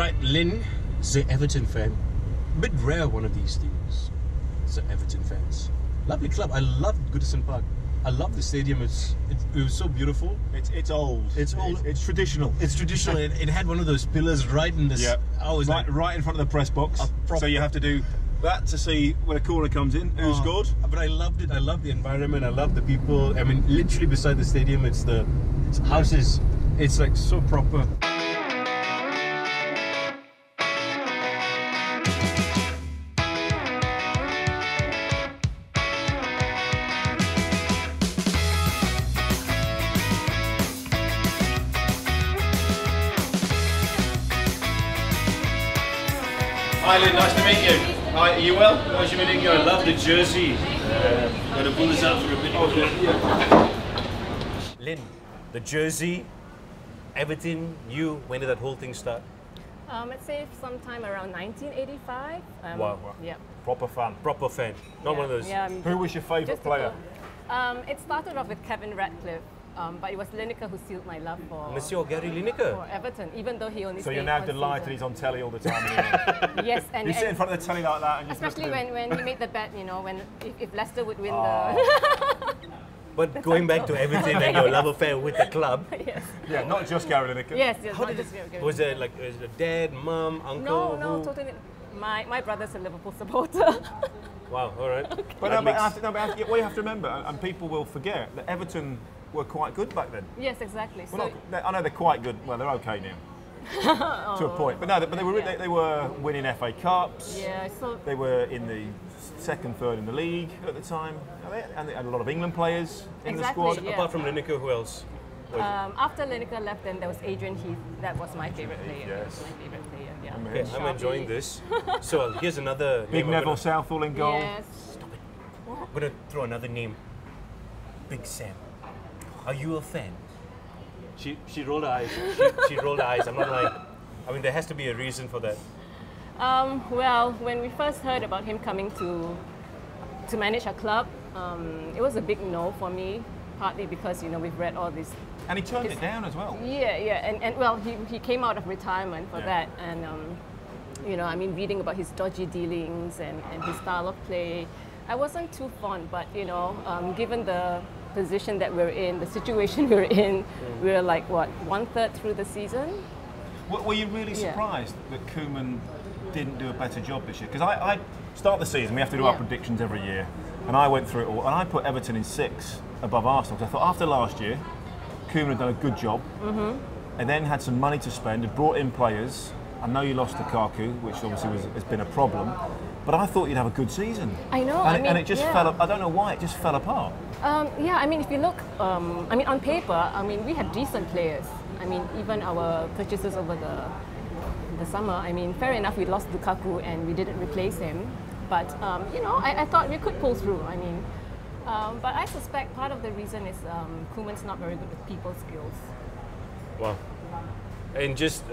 Right, Lynn is an Everton fan. Bit rare one of these days. It's an Everton fans. Lovely club. I loved Goodison Park. I love the stadium. It was so beautiful. It's old. It's old. It's traditional. It's traditional. it had one of those pillars right in this. Yeah. I was right in front of the press box. So you have to do that to see when a corner comes in. Who scored? But I loved it. I loved the environment. I loved the people. I mean, literally beside the stadium, it's houses. It's like so proper. Hi Lynn, nice to meet you. Hi, are you well? Nice to meet you. I love the jersey. Got to pull this out for a bit. Lynn, the jersey, Everton, when did that whole thing start? I'd say sometime around 1985. Wow. Yeah. Proper fan. Proper fan. Not one of those. Yeah, Who was your favourite player? It started off with Kevin Radcliffe, but it was Lineker who sealed my love for Monsieur Gary Lineker. for Everton, even though he only So stayed you're now one delighted season. he's on telly all the time. Yes, and You sit in front of the telly like that and you especially when he made the bet, you know, if Leicester would win But going back to Everton and your love affair with the club. Yes. Yeah, not just Gary Lineker. Yes, How did it? Was it like a dad, mum, uncle? No, totally. My brother's a Liverpool supporter. Wow, all right. Okay. But what you have to remember, and people will forget, that Everton were quite good back then. Yes, exactly. Well, I know they're quite good. Well, they're okay now, to a point. But no, they were winning FA Cups. Yeah, so They were in the second, third in the league at the time, and they had a lot of England players in the Exactly, squad. yeah. Apart from Lineker, who else? after Lineker left, then there was Adrian Heath. That was my favorite player. Yes. That was my favorite player. Yeah. Okay, I'm enjoying this. So here's another Big name. Neville Southall in goal. Yes. I'm gonna throw another name. Big Sam. Are you a fan? She rolled her eyes. She rolled her eyes. I'm not lying. I mean, there has to be a reason for that. Well, when we first heard about him coming to manage a club, it was a big no for me. Partly because we've read all this. And he turned it down as well. Yeah, and well, he came out of retirement for that, and I mean, reading about his dodgy dealings and his style of play, I wasn't too fond. But given the position that we're in, the situation we're in, we're like what, 1/3 through the season. Were you really surprised that Koeman didn't do a better job this year? Because I start the season, we have to do our predictions every year, and I went through it all, and I put Everton in 6 above Arsenal. Because I thought after last year, Koeman had done a good job, and then had some money to spend, had brought in players. I know you lost Lukaku, which obviously has been a problem, but I thought you'd have a good season. I know. And it just fell up. I don't know why, it just fell apart. Yeah, I mean, if you look, I mean, on paper, I mean, we had decent players. I mean, even our purchases over the summer, I mean, fair enough, we lost Lukaku and we didn't replace him. But, I thought we could pull through. I mean, but I suspect part of the reason is Koeman's not very good with people skills. Wow. And just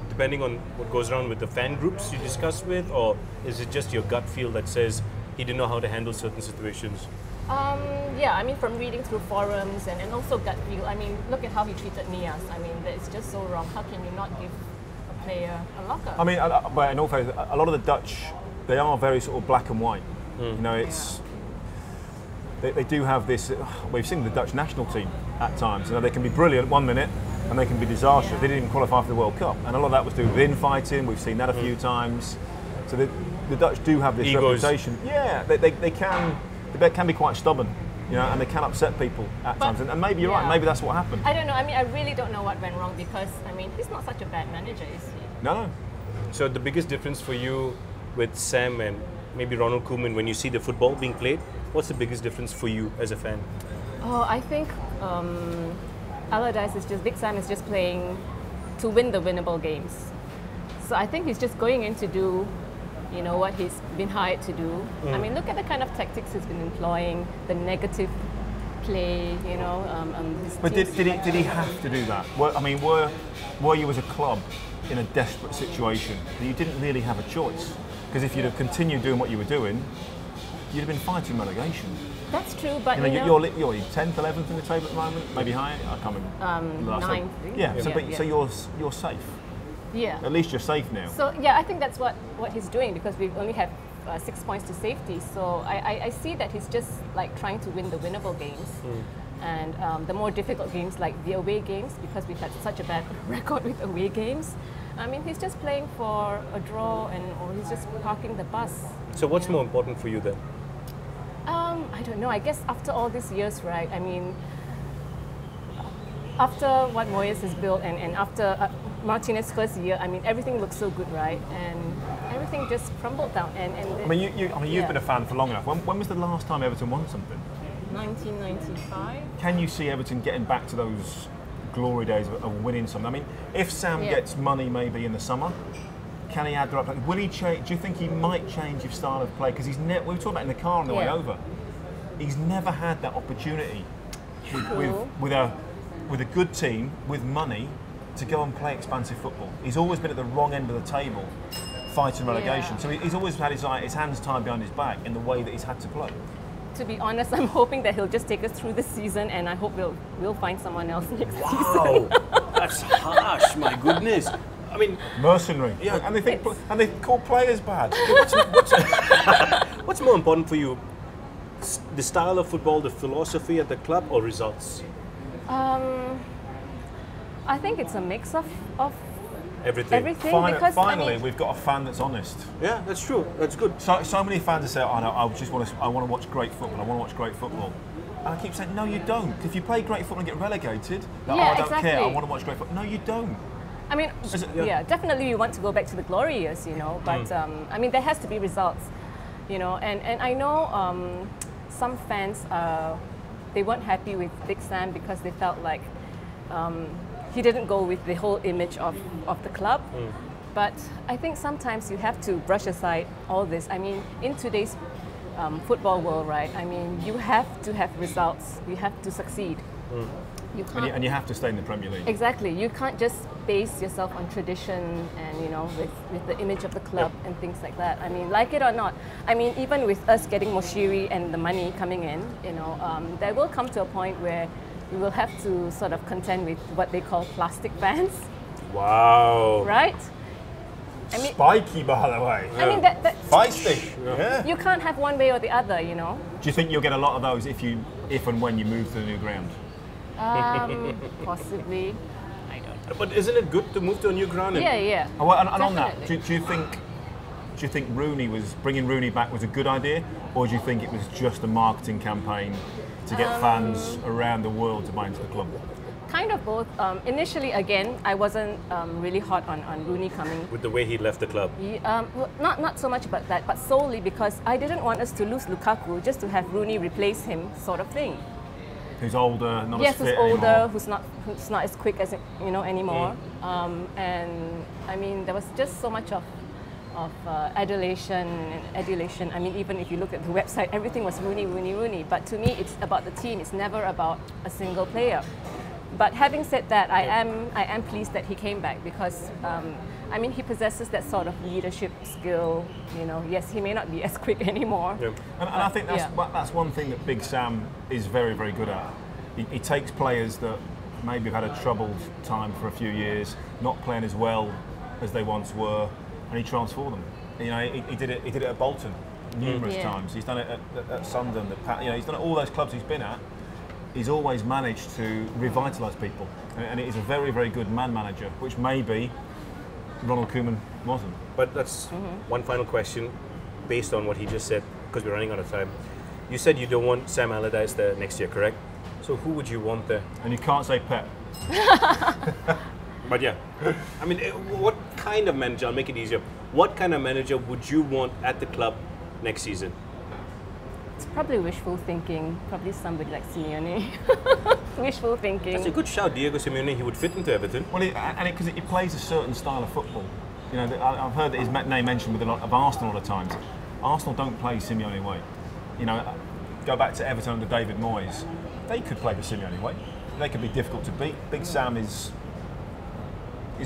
depending on what goes around with the fan groups you discuss with, or is it just your gut feel that says he didn't know how to handle certain situations? Yeah, I mean, from reading through forums and also gut feel, I mean, look at how he treated Nias. I mean, it's just so wrong. How can you not give a player a locker? I mean, but in all fairness, a lot of the Dutch, they are very sort of black and white. It's they do have this. We've seen the Dutch national team at times. They can be brilliant 1 minute, and they can be disastrous. They didn't even qualify for the World Cup, and a lot of that was due with infighting. We've seen that a few times. So the Dutch do have this Egos. reputation. Yeah, they can be quite stubborn, and they can upset people at times. And maybe you're right. Maybe that's what happened. I don't know. I mean, I really don't know what went wrong because I mean, he's not such a bad manager, is he? No. So the biggest difference for you with Sam and maybe Ronald Koeman when you see the football being played, what's the biggest difference for you as a fan? Oh, I think Allardyce is Big Sam is just playing to win the winnable games. So I think he's just going in to do, what he's been hired to do. I mean, look at the kind of tactics he's been employing, the negative play, his But did he have to do that? Were you as a club in a desperate situation that you didn't really have a choice? Because if you'd have continued doing what you were doing, you'd have been fighting relegation. That's true, but you're 10th, 11th in the table at the moment, maybe higher. I can't remember. 9th. So you're safe. Yeah. At least you're safe now. So yeah, I think that's what he's doing, because we only have 6 points to safety. So I see that he's just like trying to win the winnable games. And the more difficult games, like the away games, because we've had such a bad record with away games, I mean, he's just playing for a draw, or he's just parking the bus. So what's more important for you then? I don't know. I guess after all these years, right? I mean, after what Moyes has built, and after Martinez's first year, I mean, everything looks so good, right? And everything just crumbled down. And I mean, you've been a fan for long enough. When was the last time Everton won something? 1995. Can you see Everton getting back to those glory days of winning something? I mean, if Sam gets money maybe in the summer, can he add that up? Will he change? Do you think he might change his style of play? Because we were talking about in the car on the way over. He's never had that opportunity with a good team with money to go and play expansive football. He's always been at the wrong end of the table, fighting relegation. So he's always had his hands tied behind his back in the way that he's had to play. To be honest, I'm hoping that he'll just take us through this season, and I hope we'll find someone else next season. Wow, that's harsh. My goodness. I mean, mercenary. Yeah, and they call players bad. What's more important for you? The style of football, the philosophy at the club, or results? I think it's a mix of everything. Because, Finally, I mean, we've got a fan that's honest. Yeah, that's true. That's good. So many fans say, "Oh no, I want to watch great football. I want to watch great football." And I keep saying, "No, you don't. If you play great football and get relegated, I don't care. I want to watch great football." No, you don't. I mean, definitely you want to go back to the glory years, you know. But I mean, there has to be results, you know. And I know some fans they weren't happy with Big Sam because they felt like he didn't go with the whole image of the club. But I think sometimes you have to brush aside all this. I mean, in today's football world, right? I mean, you have to have results. You have to succeed. You can't, and you have to stay in the Premier League. Exactly. You can't just base yourself on tradition and, you know, with the image of the club and things like that. I mean, like it or not. I mean, even with us getting Moshiri and the money coming in, you know, there will come to a point where we will have to sort of contend with what they call plastic fans. Wow. Right? I mean, spiky, by the way. I mean, that feisty. Yeah. You can't have one way or the other, you know. Do you think you'll get a lot of those if and when you move to the new ground? Possibly. I don't know. But isn't it good to move to a new ground? Yeah. Oh, well, and on that, do you think bringing Rooney back was a good idea, or do you think it was just a marketing campaign to get fans around the world to buy into the club? Kind of both. Initially, again, I wasn't really hot on Rooney coming. With the way he left the club? Well, not so much about that, but solely because I didn't want us to lose Lukaku just to have Rooney replace him, sort of thing. Who's older, not as fit who's older, anymore. who's not as quick as anymore. And I mean, there was just so much of adulation. I mean, even if you look at the website, everything was Rooney. But to me, it's about the team. It's never about a single player. But having said that, I am pleased that he came back because I mean, he possesses that sort of leadership skill. You know, yes, he may not be as quick anymore. Yeah. And I think that's one thing that Big Sam is very, very good at. He takes players that maybe have had a troubled time for a few years, not playing as well as they once were, and he transformed them. You know, he did it at Bolton numerous times. He's done it at Sunderland. You know, he's done it at all those clubs he's been at. He's always managed to revitalise people, and he's a very, very good man manager, which maybe Ronald Koeman wasn't. But that's one final question, based on what he just said, because we're running out of time. You said you don't want Sam Allardyce there next year, correct? So who would you want there? And you can't say Pep. But yeah, I mean, what kind of manager, I'll make it easier, what kind of manager would you want at the club next season? It's probably wishful thinking, probably somebody like Simeone. Wishful thinking. That's a good shout, Diego Simeone. He would fit into Everton. Well, because he plays a certain style of football. You know, I've heard that his name mentioned with a lot of Arsenal all the times. Arsenal don't play Simeone way. You know, go back to Everton under David Moyes. They could play the Simeone way. They could be difficult to beat. Big Sam his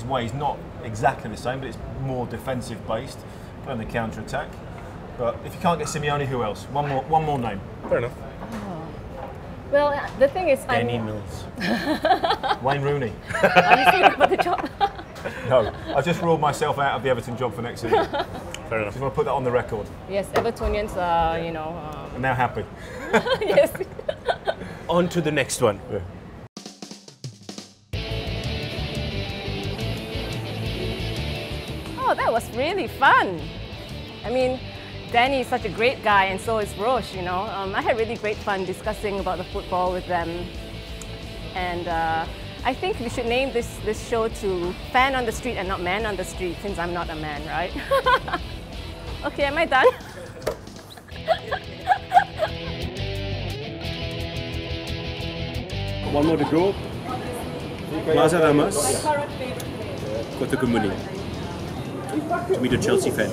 way is not exactly the same, but it's more defensive based, playing the counter attack. But if you can't get Simeone, who else? One more name. Fair enough. Well, the thing is, Danny Mills. Wayne Rooney. Are you serious about the job? No, I just ruled myself out of the Everton job for next season. Fair enough. Just want to put that on the record. Yes, Evertonians are, I'm now happy. yes. On to the next one. Yeah. Oh, that was really fun. I mean, Danny is such a great guy, and so is Roche, I had really great fun discussing about the football with them. And I think we should name this show to Fan on the Street and not Man on the Street, since I'm not a man, right? Okay, am I done? One more to go. Plaza Damas, Kota Kemuning. To meet a Chelsea fan.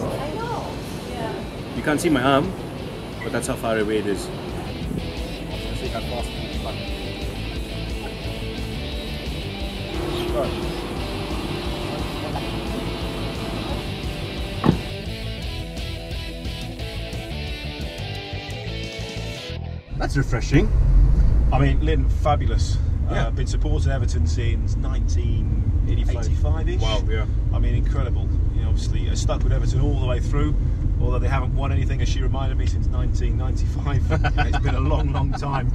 You can't see my arm, but that's how far away it is. That's refreshing. I mean, Lynn, fabulous. Yeah. Been supporting Everton since 1985-ish. Wow, yeah. I mean, incredible. Obviously stuck with Everton all the way through, although they haven't won anything, as she reminded me, since 1995. It's been a long, long time.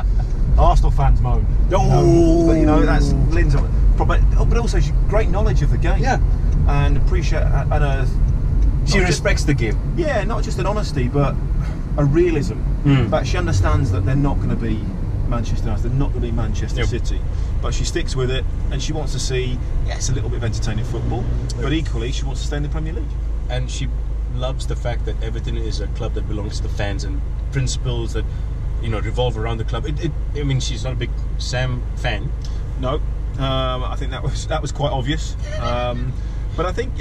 Arsenal fans moan. Oh! But that's Lynn's. But also, she's great knowledge of the game. Yeah. And appreciate She respects the game. Yeah, not just an honesty, but a realism. But she understands that they're not going to be Manchester United, they're not going to be Manchester City, but she sticks with it, and she wants to see, yes, a little bit of entertaining football, but equally she wants to stay in the Premier League. And she loves the fact that Everton is a club that belongs to the fans and principles that revolve around the club. I mean, she's not a big Sam fan. No, I think that was quite obvious. But I think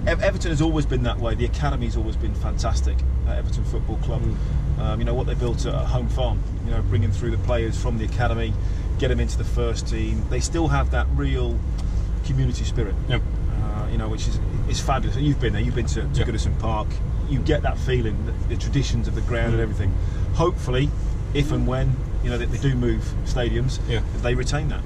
Everton has always been that way. The academy's always been fantastic at Everton Football Club. What they built at Home Farm, bringing through the players from the academy, get them into the first team. They still have that real community spirit, which is fabulous. And you've been there, you've been to Goodison Park. You get that feeling, the traditions of the ground and everything. Hopefully, if and when they do move stadiums, they retain that.